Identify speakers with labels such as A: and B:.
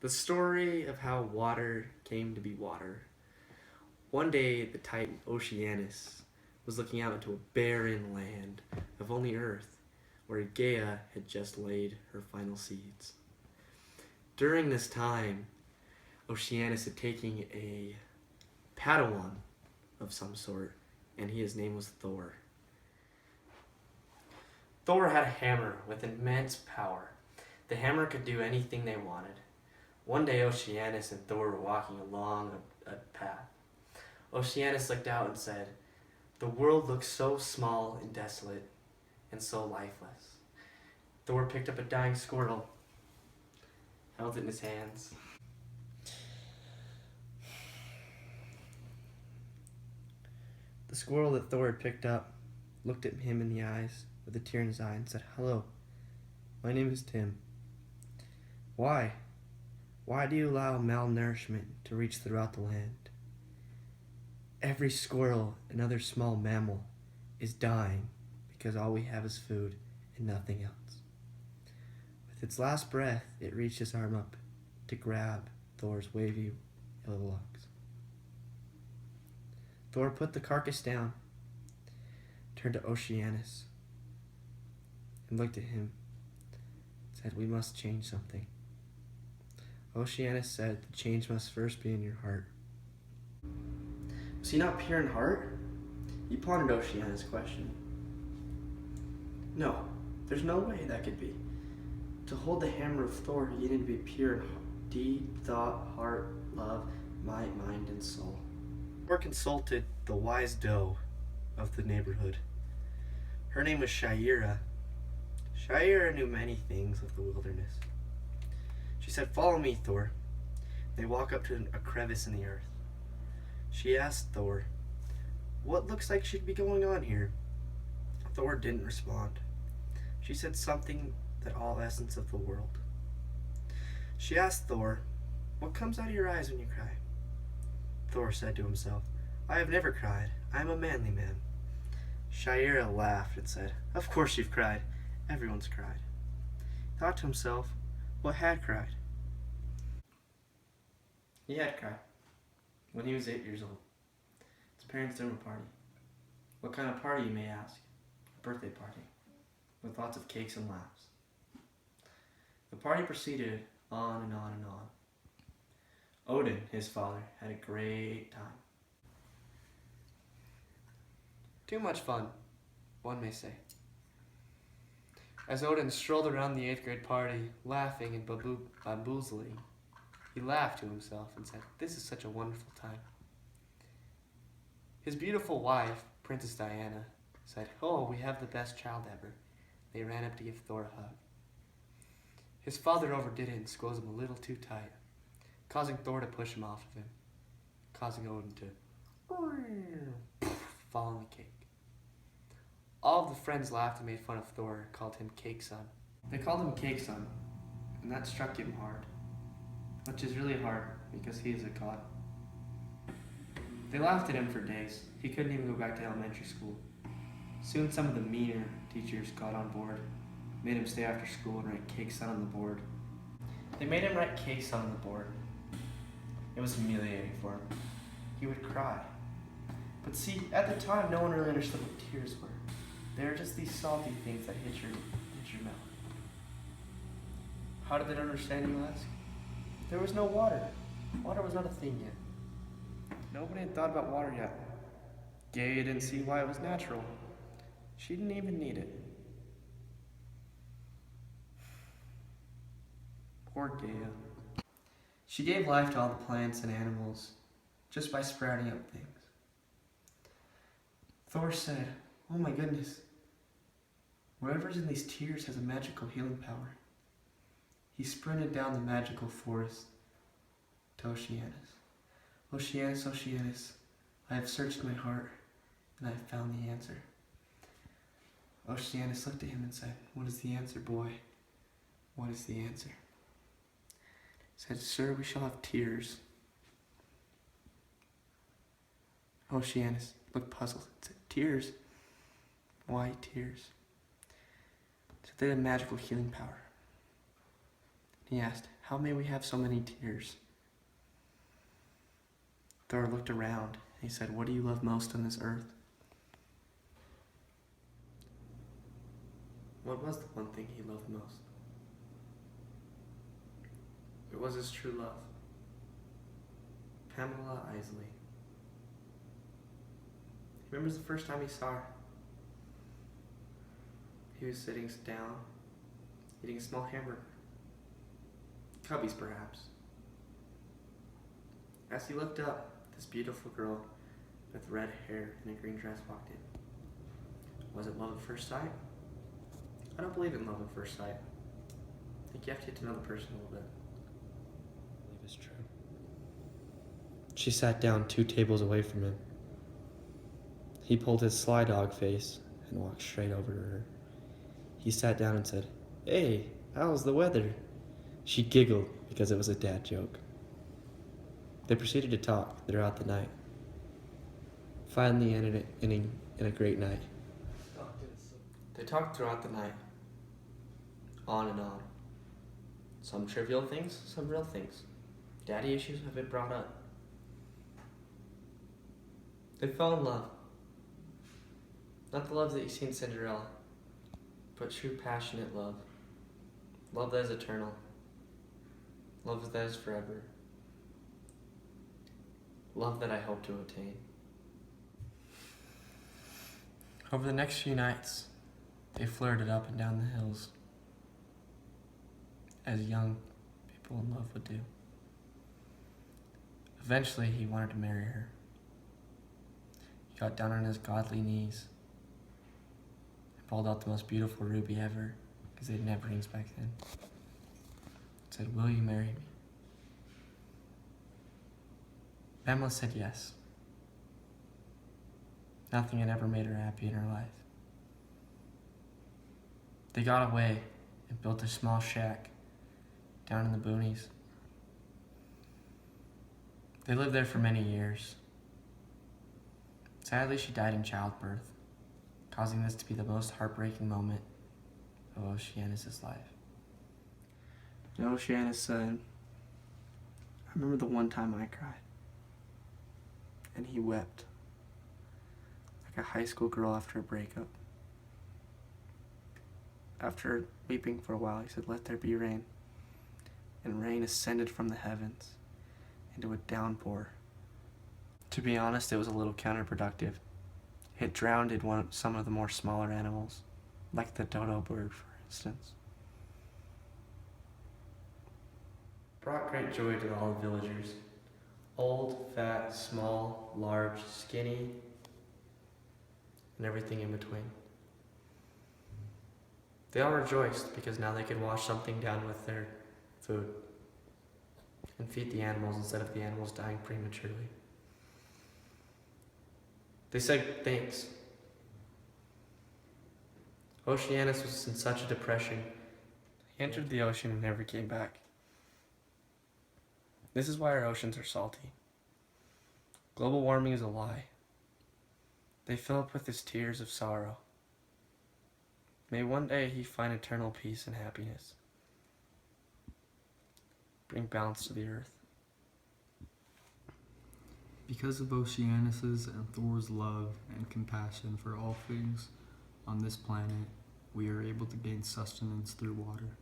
A: The story of how water came to be water. One day, the titan Oceanus was looking out into a barren land of only earth, where Gaia had just laid her final seeds. During this time, Oceanus had taken a Padawan of some sort, and his name was Thor. Thor had a hammer with immense power. The hammer could do anything they wanted. One day, Oceanus and Thor were walking along a path. Oceanus looked out and said, "The world looks so small and desolate, and so lifeless." Thor picked up a dying squirrel, held it in his hands. The squirrel that Thor had picked up looked at him in the eyes with a tear in his eye and said, "Hello, my name is Tim. Why? Why do you allow malnourishment to reach throughout the land? Every squirrel and other small mammal is dying because all we have is food and nothing else." With its last breath, it reached its arm up to grab Thor's wavy yellow locks. Thor put the carcass down, turned to Oceanus, and looked at him and said, "We must change something." Oceanus said, "The change must first be in your heart." Was he not pure in heart? He pondered Oceanus' question. No, there's no way that could be. To hold the hammer of Thor, he needed to be pure in deep thought, heart, love, might, mind, and soul. Thor consulted the wise doe of the neighborhood. Her name was Shaira. Shaira knew many things of the wilderness. She said, "Follow me, Thor." They walk up to a crevice in the earth. She asked Thor, "What looks like should be going on here?" Thor didn't respond. She said something that all essence of the world. She asked Thor, "What comes out of your eyes when you cry?" Thor said to himself, "I have never cried. I am a manly man." Shaira laughed and said, "Of course you've cried. Everyone's cried." He thought to himself, what had cried? He had cried when he was 8 years old. His parents threw him a party. What kind of party, you may ask? A birthday party, with lots of cakes and laughs. The party proceeded on and on and on. Odin, his father, had a great time. Too much fun, one may say. As Odin strolled around the 8th grade party, laughing and bamboozling, he laughed to himself and said, "This is such a wonderful time." His beautiful wife, Princess Diana, said, "Oh, we have the best child ever." They ran up to give Thor a hug. His father overdid it and squeezed him a little too tight, causing Thor to push him off of him, causing Odin to fall on the cake. All of the friends laughed and made fun of Thor and called him Cake Son. They called him Cake Son, and that struck him hard, which is really hard because he is a god. They laughed at him for days. He couldn't even go back to elementary school. Soon some of the meaner teachers got on board, made him stay after school and write Cake Son on the board. They made him write Cake Son on the board. It was humiliating for him. He would cry. But see, at the time, no one really understood what tears were. They were just these salty things that hit your mouth. How did they understand, you ask? There was no water. Water was not a thing yet. Nobody had thought about water yet. Gaia didn't see why it was natural. She didn't even need it. Poor Gaia. She gave life to all the plants and animals just by sprouting up things. Thor said, "Oh my goodness, whatever's in these tears has a magical healing power." He sprinted down the magical forest to Oceanus. "Oceanus, Oceanus, I have searched my heart and I have found the answer." Oceanus looked at him and said, "What is the answer, boy? What is the answer?" He said, "Sir, we shall have tears." Oceanus looked puzzled and said, "Tears? Why tears?" So they had magical healing power. He asked, How may we have so many tears? Thor looked around and he said, what do you love most on this earth? What was the one thing he loved most? It was his true love, Pamela Isley. He remembers the first time he saw her. He was sitting down, eating a small hamburger. Cubbies, perhaps. As he looked up, this beautiful girl with red hair and a green dress walked in. Was it love at first sight? I don't believe in love at first sight. I think you have to get to know the person a little bit. I believe it's true. She sat down 2 tables away from him. He pulled his sly dog face and walked straight over to her. He sat down and said, "Hey, how's the weather?" She giggled because it was a dad joke. They proceeded to talk throughout the night. Finally ended in a great night. They talked throughout the night. On and on. Some trivial things, some real things. Daddy issues have been brought up. They fell in love. Not the love that you see in Cinderella, but true passionate love. Love that is eternal. Love that is forever. Love that I hope to attain. Over the next few nights, they flirted up and down the hills, as young people in love would do. Eventually, he wanted to marry her. He got down on his godly knees and pulled out the most beautiful ruby ever, because they didn't have rings back then. Said, "Will you marry me?" Pamela said yes. Nothing had ever made her happy in her life. They got away and built a small shack down in the boonies. They lived there for many years. Sadly, she died in childbirth, causing this to be the most heartbreaking moment of Oceanus' life. And Oceanus said, "I remember the one time I cried." And he wept, like a high school girl after a breakup. After weeping for a while, he said, "Let there be rain." And rain ascended from the heavens into a downpour. To be honest, it was a little counterproductive. It drowned some of the more smaller animals, like the dodo bird, for instance. Brought great joy to all the villagers. Old, fat, small, large, skinny, and everything in between. They all rejoiced because now they could wash something down with their food and feed the animals instead of the animals dying prematurely. They said thanks. Oceanus was in such a depression. He entered the ocean and never came back. This is why our oceans are salty. Global warming is a lie. They fill up with his tears of sorrow. May one day he find eternal peace and happiness. Bring balance to the earth.
B: Because of Oceanus's and Thor's love and compassion for all things on this planet, we are able to gain sustenance through water.